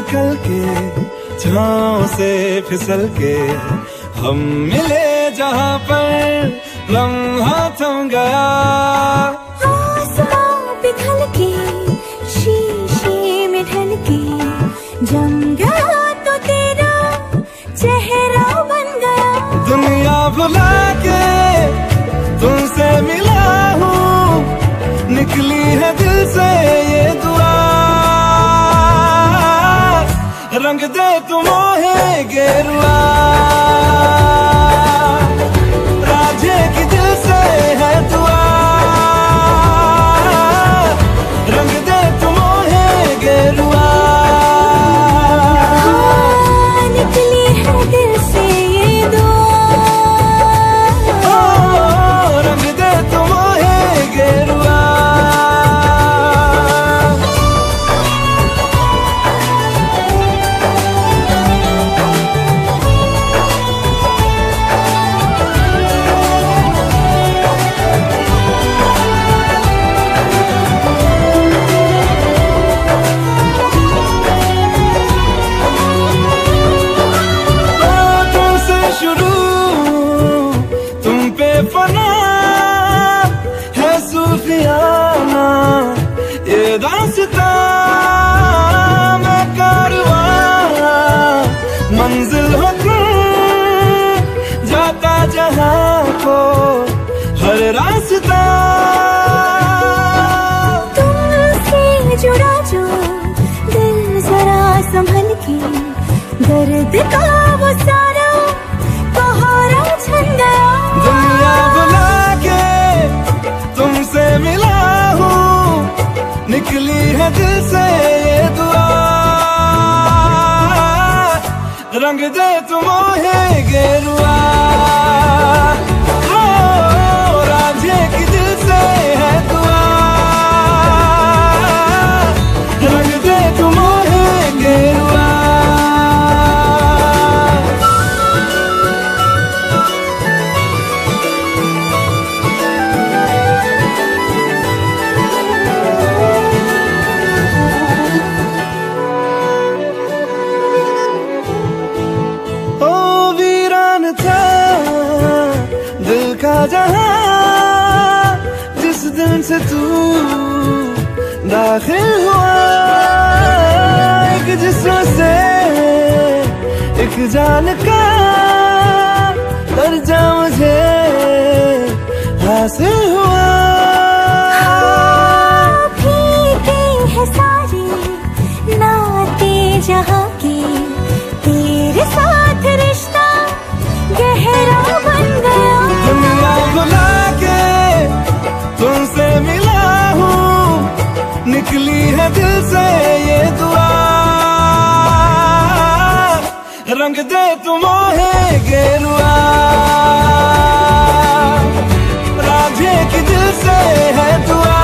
निकल के छाँव से फिसल के हम मिले जहाँ पर लम्हा थम गया। आसमां पिघल के शीशे में ढल के जम गया तो तेरा चेहरा बन गया। दुनिया भुला के तुमसे मिला हूँ, निकली है दिल से ये दुआ। रंग दे तू मोहे गेरुआ, राजे की दिल से है दुआ। रंग दे तू मोहे गेरुआ, निकली है दिल से ये दुआ। रंग दे तू मोहे गेरुआ। फना है सूफियाना ये दास्तां, मैं कारवां मंजिल हो जाता जहां को हर रास्ता। तुमसे जुड़ा जो दिल जरा संभल के, दर्द का वो सारा पहाड़ा छन गया। दुनिया बुला के तुमसे मिला हूँ, निकली है दिल से ये दुआ। रंग दे तू मोहे गेरुआ, राजे की दिल से है दुआ। रंग दे तू मोहे गेरुआ। जहां जिस दिन से तू दाखिल हुआ, एक जिस्म से एक जान का दर्जा मुझे हासिल हुआ। फीके है सारे नाते जहां के, तेरे साथ रिश्ता गहरा बन गया। दुनिया बुला के तुमसे मिला हूँ, निकली है दिल से ये दुआ। रंग दे तू मोहे गेरुआ, राजे की दिल से है दुआ।